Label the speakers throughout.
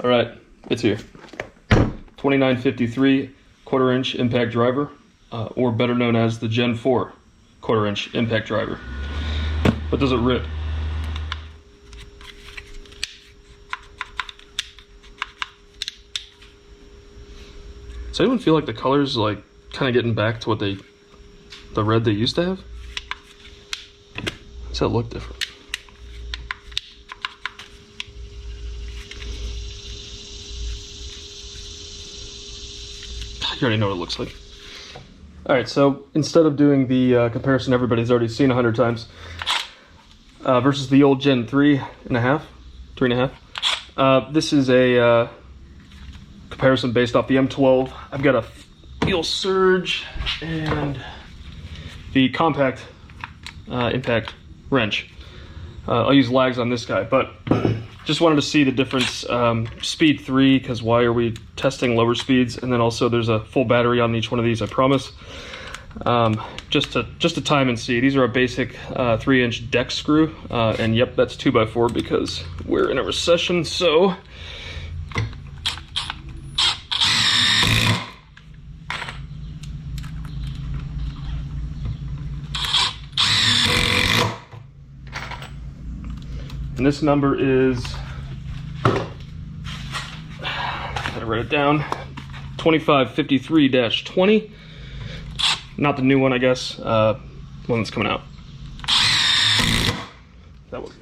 Speaker 1: All right, it's here. 2953 1/4-inch impact driver, or better known as the Gen 4 1/4-inch impact driver. But does it rip? Does anyone feel like the color's like kind of getting back to what the red they used to have? Does that look different? You already know what it looks like. All right, so instead of doing the comparison everybody's already seen 100 times versus the old Gen 3.5, this is a comparison based off the M12. I've got a Fuel Surge and the compact impact wrench. I'll use lags on this guy, but just wanted to see the difference. Speed 3, because why are we testing lower speeds? And then also there's a full battery on each one of these, I promise. Just to time and see. These are a basic 3-inch deck screw, and yep, that's 2x4 because we're in a recession, so. And this number is, gotta write it down, 2553-20. Not the new one, I guess, one that's coming out. That one.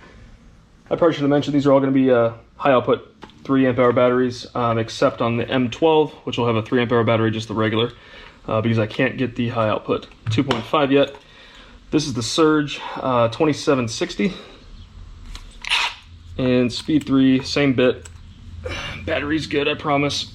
Speaker 1: I probably should have mentioned these are all gonna be high output 3 amp hour batteries, except on the M12, which will have a 3 amp hour battery, just the regular, because I can't get the high output 2.5 yet. This is the Surge 2760. And speed 3, same bit. Battery's good, I promise.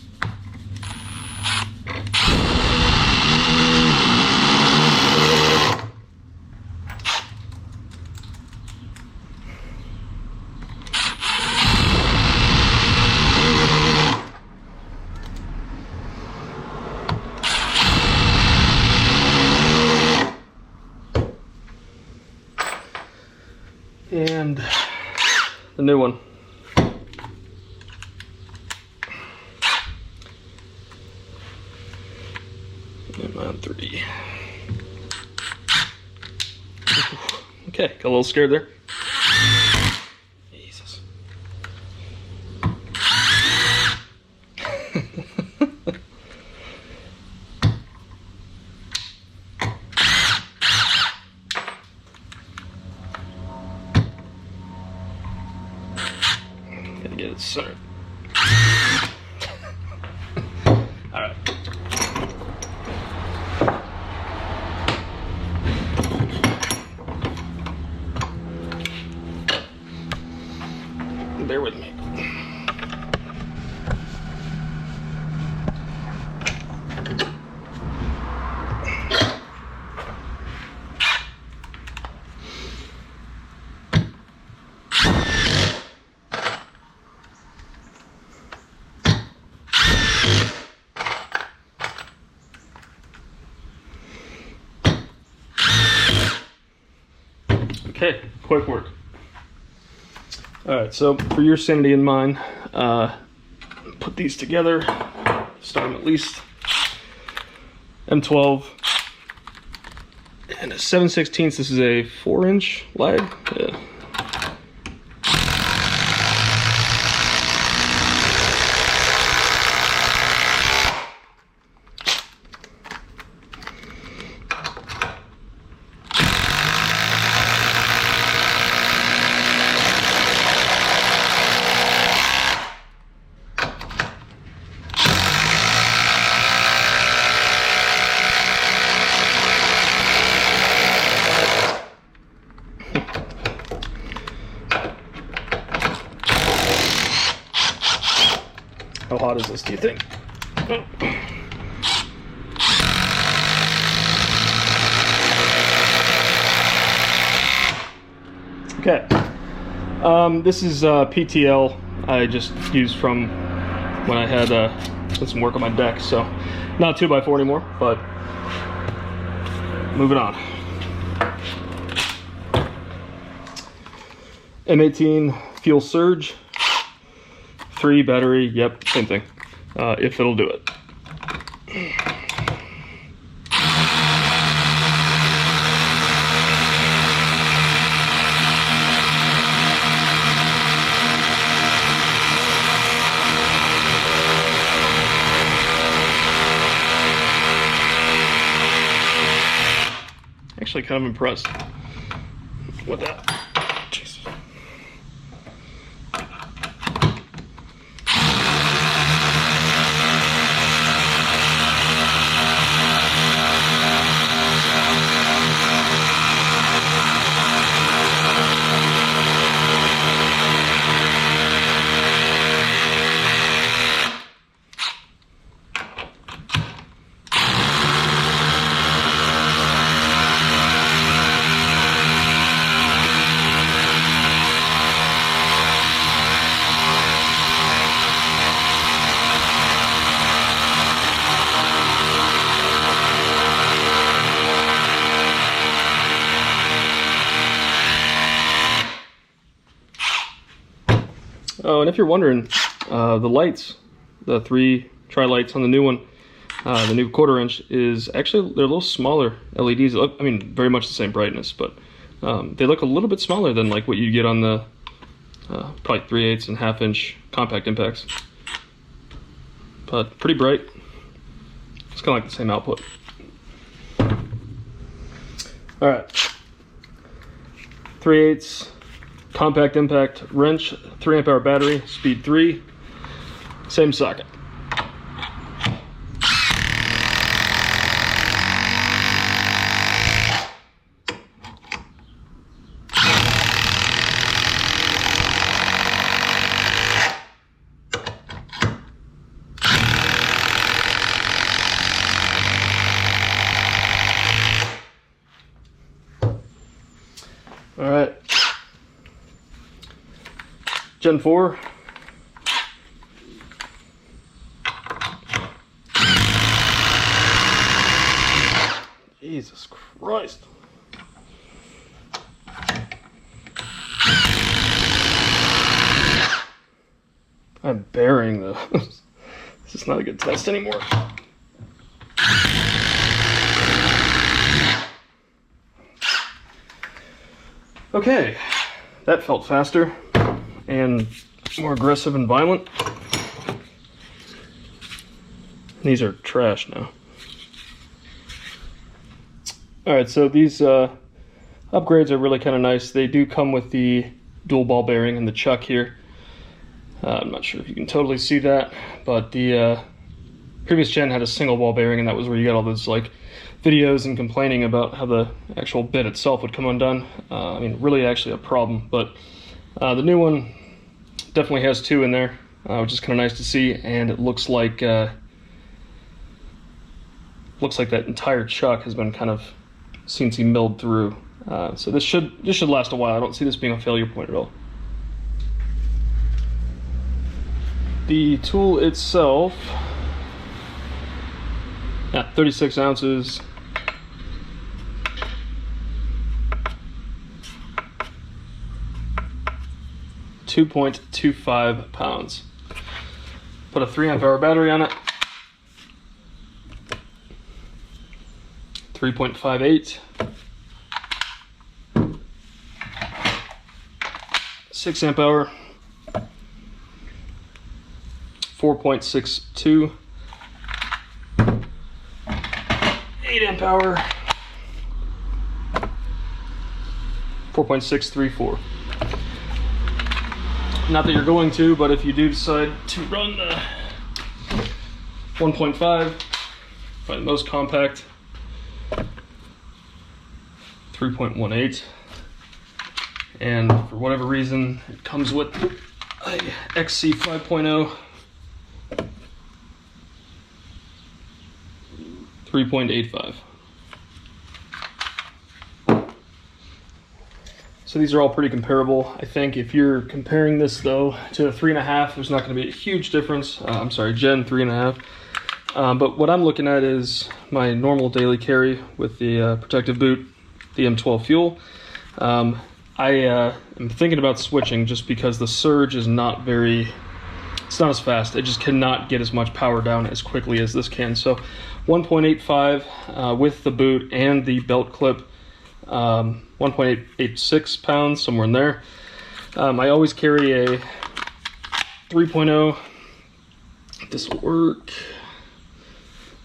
Speaker 1: And the new one. M3. Okay, got a little scared there. Jesus. Gotta get it centered. All right. Bear with me. Okay, quick work. All right, so for your sanity and mine, put these together, start them at least. M12 and a 7/16. This is a 4-inch lag. Yeah. How hot is this, do you think? Okay. This is PTL I just used from when I had did some work on my deck, so not 2x4 anymore, but moving on. M18 Fuel Surge, M3 battery, yep, same thing, if it'll do it. Actually kind of impressed with that. Jeez. Oh, and if you're wondering, the lights, the 3 tri-lights on the new one, the new 1/4 inch, is actually, they're a little smaller LEDs. They look, I mean, very much the same brightness, but they look a little bit smaller than like what you get on the probably 3/8 and 1/2 inch compact impacts. But pretty bright. It's kind of like the same output. All right, 3/8 compact impact wrench, 3 amp hour battery, speed 3, same socket. All right. Gen 4. Jesus Christ. I'm burying those. This is not a good test anymore. Okay, that felt faster and more aggressive and violent. These are trash now. Alright, so these upgrades are really kind of nice. They do come with the dual ball bearing and the chuck here. I'm not sure if you can totally see that, but the previous gen had a single ball bearing, and that was where you got all those like videos and complaining about how the actual bit itself would come undone. I mean, really actually a problem, but the new one definitely has 2 in there, which is kind of nice to see, and it looks like that entire chuck has been kind of CNC milled through. So this should last a while. I don't see this being a failure point at all. The tool itself, 36 ounces. 2.25 pounds. Put a 3 amp hour battery on it. 3.58. 6 amp hour. 4.62. 8 amp hour. 4.634. Not that you're going to, but if you do decide to run the 1.5, probably the most compact, 3.18. And for whatever reason, it comes with a XC 5.0, 3.85. So these are all pretty comparable. I think if you're comparing this though to a 3.5, there's not going to be a huge difference. I'm sorry, Gen 3.5. But what I'm looking at is my normal daily carry with the protective boot, the M12 Fuel. I am thinking about switching just because the Surge is not very it's not as fast. It just cannot get as much power down as quickly as this can. So 1.85 with the boot and the belt clip, 1.86 pounds, somewhere in there. I always carry a 3.0. This will work.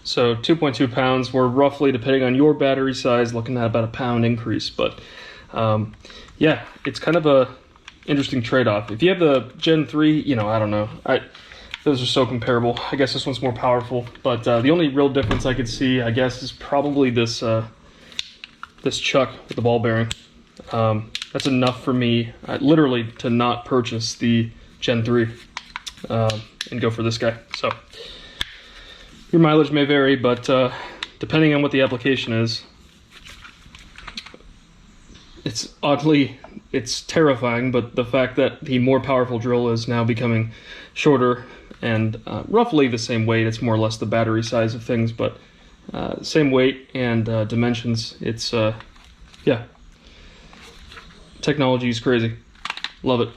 Speaker 1: So 2.2 pounds. We're roughly, depending on your battery size, looking at about a pound increase. But yeah, it's kind of a interesting trade-off. If you have the Gen 3, you know, I don't know. Those are so comparable. I guess this one's more powerful. But the only real difference I could see, I guess, is probably this this chuck with the ball bearing. That's enough for me, literally, to not purchase the Gen 3 and go for this guy. So your mileage may vary, but depending on what the application is, it's terrifying, but the fact that the more powerful drill is now becoming shorter and roughly the same weight, it's more or less the battery size of things, but same weight and dimensions, it's, yeah. Technology is crazy. Love it.